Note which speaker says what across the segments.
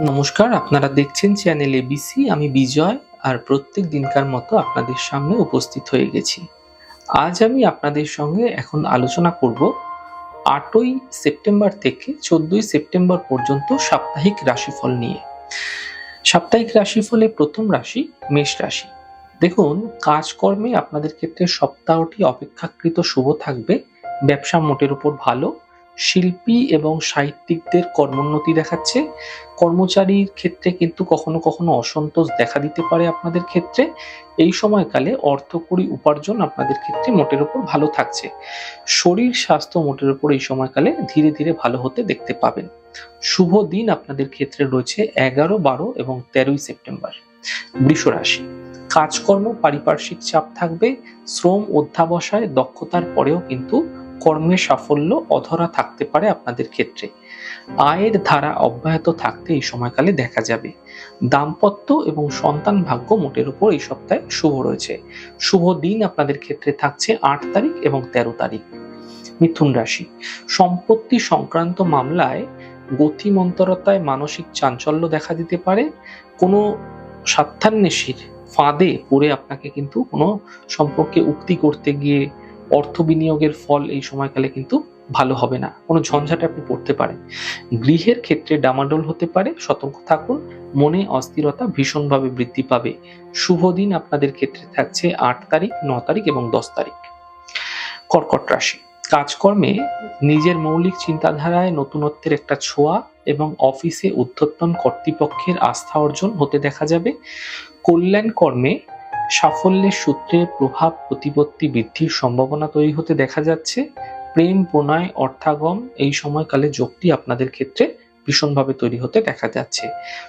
Speaker 1: নমস্কার, আপনারা দেখছেন চ্যানেল এবিসি। আমি বিজয়, আর প্রত্যেক দিনকার মতো আপনাদের সামনে উপস্থিত হয়ে গেছি। আজ আমি আপনাদের সঙ্গে এখন আলোচনা করব ৮ই সেপ্টেম্বর থেকে ১৪ই সেপ্টেম্বর পর্যন্ত সাপ্তাহিক রাশিফল নিয়ে। সাপ্তাহিক রাশিফলে প্রথম রাশি মেষ রাশি। দেখুন, কাজকর্মে আপনাদের ক্ষেত্রে সপ্তাহটি অপেক্ষাকৃত শুভ থাকবে। ব্যবসা মোটের উপর ভালো। শিল্পী এবং সাহিত্যিকদের কর্মোন্নতি দেখাচ্ছে। কর্মচারীর ক্ষেত্রে কিন্তু কখনো কখনো অসন্তোষ দেখা দিতে পারে আপনাদের ক্ষেত্রে। এই সময়কালে অর্থকড়ি উপার্জন আপনাদের ক্ষেত্রে মোটের উপর ভালো থাকছে। শরীর স্বাস্থ্য মোটের উপর এই সময়কালে ধীরে ধীরে ভালো হতে দেখতে পাবেন। শুভ দিন আপনাদের ক্ষেত্রে রয়েছে ১১, ১২ এবং ১৩ই সেপ্টেম্বর। বৃষ রাশি। কাজকর্ম পারিপার্শ্বিক চাপ থাকবে। শ্রম অধ্যাবসায় দক্ষতার পরেও কিন্তু কর্মে সাফল্য অধরা থাকতে পারে আপনাদের ক্ষেত্রে। আয়ের ধারা অব্যাহত থাকতে এই সময়কালে দেখা যাবে। দাম্পত্য এবং সন্তান ভাগ্য মোটের উপর এই সপ্তাহে শুভ রয়েছে। শুভ দিন আপনাদের ক্ষেত্রে থাকছে ৮ তারিখ এবং ১৩ তারিখ। মিথুন রাশি। সম্পত্তি সংক্রান্ত মামলায় গতিমন্তরতায় মানসিক চাঞ্চল্য দেখা দিতে পারে। কোনো স্বার্থান্বেষীর ফাঁদে পড়ে আপনাকে কিন্তু কোনো সম্পর্কে উক্তি করতে গিয়ে অর্থ বিনিয়োগের ফল এই সময়কালে কিন্তু ভালো হবে না। কোনো ঝঞ্ঝাটে আপনি পড়তে পারেন। গৃহের ক্ষেত্রে ডামাডোল হতে পারে, সতর্ক থাকুন। মনে অস্থিরতা ভীষণভাবে বৃদ্ধি পাবে। শুভ দিন আপনাদের ক্ষেত্রে থাকছে ৮ তারিখ, ৯ তারিখ এবং ১০ তারিখ। কর্কট রাশি। কাজকর্মে নিজের মৌলিক চিন্তাধারায় নতুনত্বের একটা ছোঁয়া এবং অফিসে ঊর্ধ্বতন কর্তৃপক্ষের আস্থা অর্জন হতে দেখা যাবে। কল্যাণ কর্মে সাফল্যের সূত্রে প্রভাব প্রতিপত্তি বৃদ্ধির সম্ভাবনা তৈরি হতে দেখা যাচ্ছে। প্রেম প্রণয় অর্থাগম এই সময়কালে যোগটি আপনাদের ক্ষেত্রে ভীষণভাবে তৈরি হতে দেখা যাচ্ছে।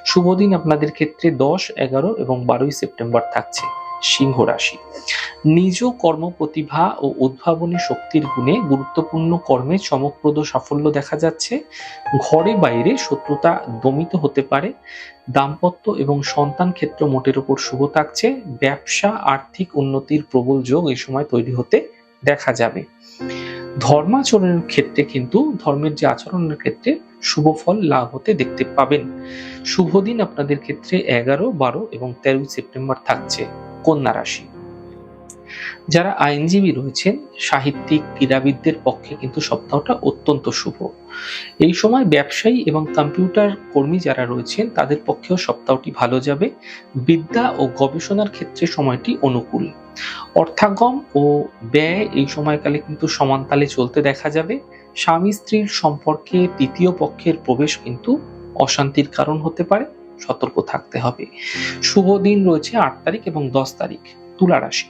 Speaker 1: শুভ দিন আপনাদের ক্ষেত্রে ১০, ১১ এবং ১২ই সেপ্টেম্বর থাকছে। সিংহ রাশি। নিজ কর্ম প্রতিভা ও উদ্ভাবনী শক্তির গুণে গুরুত্বপূর্ণ কর্মে চমকপ্রদ সাফল্য দেখা যাচ্ছে। ঘরে বাইরে শত্রুতা দমিত হতে পারে। দাম্পত্য এবং সন্তান ক্ষেত্র মোটের উপর শুভ থাকছে। ব্যবসা আর্থিক উন্নতির প্রবল যোগ এই সময় তৈরি হতে দেখা যাবে। ধর্মাচরণের ক্ষেত্রে কিন্তু ধর্মের যে আচরণের ক্ষেত্রে শুভ ফল লাভ হতে দেখতে পাবেন। শুভ দিন আপনাদের ক্ষেত্রে ১১, ১২ এবং ১৩ সেপ্টেম্বর থাকছে। কন্যা রাশি। যারা আইনজীবী রয়েছেন, সাহিত্যিক, ক্রীড়াবিদদের পক্ষে কিন্তু সপ্তাহটা অত্যন্ত শুভ। এই সময় ব্যবসায়ী এবং কম্পিউটার কর্মী যারা রয়েছেন তাদের পক্ষেও সপ্তাহটি ভালো যাবে। বিদ্যা ও গবেষণার ক্ষেত্রে সময়টি অনুকূল। অর্থাগম ও ব্যয় এই সময়কালে কিন্তু সমানতালে চলতে দেখা যাবে। স্বামী স্ত্রীর সম্পর্কে তৃতীয় পক্ষের প্রবেশ কিন্তু অশান্তির কারণ হতে পারে, সতর্ক থাকতে হবে। শুভ দিন রয়েছে ৮ তারিখ এবং ১০ তারিখ। তুলা রাশি।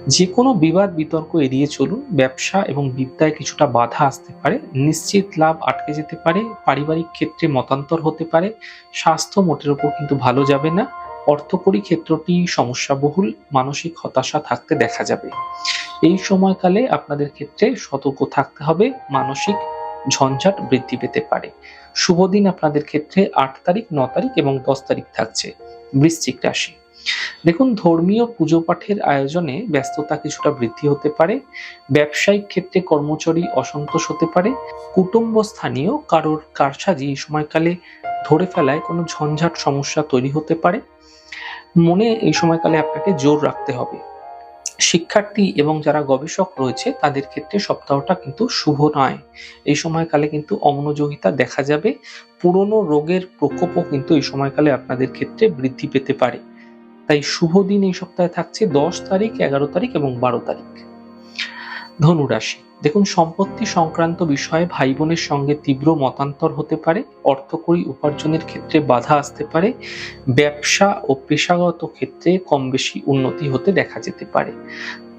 Speaker 1: যে কোনো বিবাদ বিতর্ক এড়িয়ে চলুন। ব্যবসা এবং বিদ্যায় কিছুটা বাধা আসতে পারে। নিশ্চিত লাভ আটকে যেতে পারে। পারিবারিক ক্ষেত্রে মতান্তর হতে পারে। স্বাস্থ্য মোটের উপর কিন্তু ভালো যাবে না। অর্থকড়ি ক্ষেত্রটি সমস্যাবহুল। মানসিক হতাশা থাকতে দেখা যাবে। এই সময়কালে আপনাদের ক্ষেত্রে সতর্ক থাকতে হবে। মানসিক ঝঞ্ঝাট বৃদ্ধি পেতে পারে। শুভ দিন আপনাদের ক্ষেত্রে ৮ তারিখ, ৯ তারিখ এবং ১০ তারিখ থাকছে। বৃশ্চিক রাশি। দেখুন, ধর্মীয় পুজো পাঠের আয়োজনে ব্যস্ততা কিছুটা বৃদ্ধি হতে পারে। ব্যবসায়িক ক্ষেত্রে কর্মচারী অসন্তোষ হতে পারে। কুটুম্ব স্থানীয় কারোর কারসাজি এই সময়কালে ধরে ফেলায় কোনো ঝঞ্ঝাট সমস্যা তৈরি হতে পারে। মনে এই সময়কালে আপনাকে জোর রাখতে হবে। শিক্ষার্থী এবং যারা গবেষক রয়েছে তাদের ক্ষেত্রে সপ্তাহটা কিন্তু শুভ নয়। এই সময়কালে কিন্তু অমনোযোগিতা দেখা যাবে। পুরনো রোগের প্রকোপও কিন্তু এই সময়কালে আপনাদের ক্ষেত্রে বৃদ্ধি পেতে পারে। তাই শুভ দিন এই সপ্তাহে থাকছে ১০ তারিখ, ১১ তারিখ এবং ১২ তারিখ। ধনু রাশি। দেখুন, সম্পত্তি সংক্রান্ত বিষয়ে ভাই বোনের সঙ্গে তীব্র মতান্তর হতে পারে। অর্থকড়ি উপার্জনের ক্ষেত্রে বাধা আসতে পারে। ব্যবসা ও পেশাগত ক্ষেত্রে কম বেশি উন্নতি হতে দেখা যেতে পারে।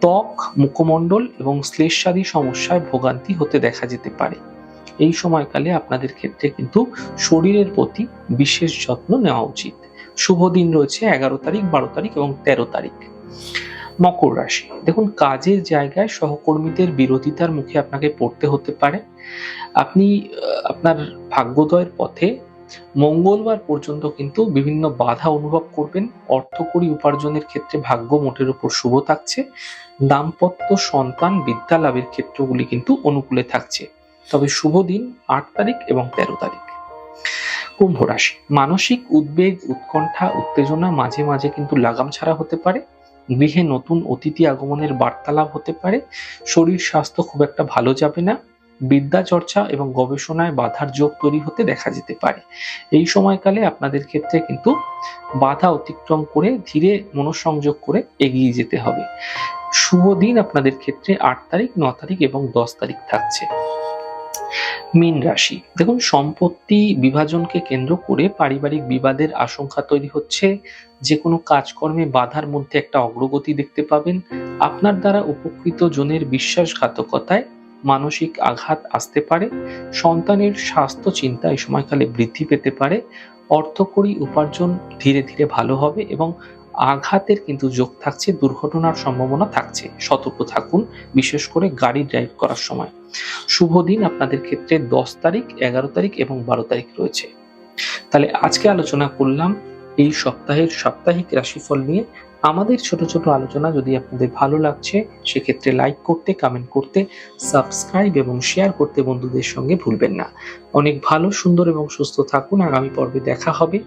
Speaker 1: ত্বক, মুখমণ্ডল এবং শ্লেষ্মাদি সমস্যায় ভোগান্তি হতে দেখা যেতে পারে। এই সময়কালে আপনাদের ক্ষেত্রে কিন্তু শরীরের প্রতি বিশেষ যত্ন নেওয়া উচিত। শুভ দিন রয়েছে ১১ তারিখ, ১২ তারিখ এবং ১৩ তারিখ। মকর রাশি। দেখুন, কাজের জায়গায় সহকর্মীদের বিরোধিতার মুখে আপনাকে পড়তে হতে পারে। আপনি আপনার ভাগ্যোদয়ের পথে মঙ্গলবার পর্যন্ত কিন্তু বিভিন্ন বাধা অনুভব করবেন। অর্থকড়ি উপার্জনের ক্ষেত্রে ভাগ্য মোটের উপর শুভ থাকছে। দাম্পত্য, সন্তান, বিদ্যা লাভের ক্ষেত্রগুলি কিন্তু অনুকূলে থাকছে। তবে শুভ দিন ৮ তারিখ এবং ১৩ তারিখ। কুম্ভ রাশি, মানসিক উদ্বেগ, উৎকণ্ঠা, উত্তেজনা মাঝে মাঝে কিন্তু লাগাম ছাড়া হতে পারে। গৃহে নতুন অতিথি আগমনের বার্তালাপ হতে পারে। শরীর স্বাস্থ্য খুব একটা ভালো যাবে না। বিদ্যা চর্চা এবং গবেষণায় বাধার যোগ তৈরি হতে দেখা যেতে পারে। এই সময়কালে আপনাদের ক্ষেত্রে কিন্তু বাধা অতিক্রম করে ধীরে মনোসংযোগ করে এগিয়ে যেতে হবে। শুভ দিন আপনাদের ক্ষেত্রে 8 তারিখ, 9 তারিখ এবং 10 তারিখ থাকছে। মীন রাশি, দেখুন সম্পত্তি বিভাজনকে কেন্দ্র করে পারিবারিক বিবাদের আশঙ্কা তৈরি হচ্ছে। যে কোনো কাজকর্মে বাধার মধ্যে একটা অগ্রগতি দেখতে পাবেন। আপনার দ্বারা উপকৃত জনের বিশ্বাসঘাতকতায় মানসিক আঘাত আসতে পারে। সন্তানের স্বাস্থ্য চিন্তা এই সময়কালে বৃদ্ধি পেতে পারে। অর্থকরী উপার্জন ধীরে ধীরে ভালো হবে এবং আঘাতের কিন্তু যোগ থাকছে, দুর্ঘটনার সম্ভাবনা থাকছে। সতর্ক থাকুন, বিশেষ করে গাড়ি ড্রাইভ করার সময়। শুভ দিন আপনাদের ক্ষেত্রে 10 তারিখ, 11 তারিখ এবং 12 তারিখ রয়েছে। তাহলে আজকে আলোচনা করলাম এই সপ্তাহের সাপ্তাহিক রাশিফল নিয়ে। আমাদের ছোট ছোট আলোচনা যদি আপনাদের ভালো লাগছে, সেক্ষেত্রে লাইক করতে, কমেন্ট করতে, সাবস্ক্রাইব এবং শেয়ার করতে বন্ধুদের সঙ্গে ভুলবেন না। অনেক ভালো, সুন্দর এবং সুস্থ থাকুন। আগামী পর্বে দেখা হবে।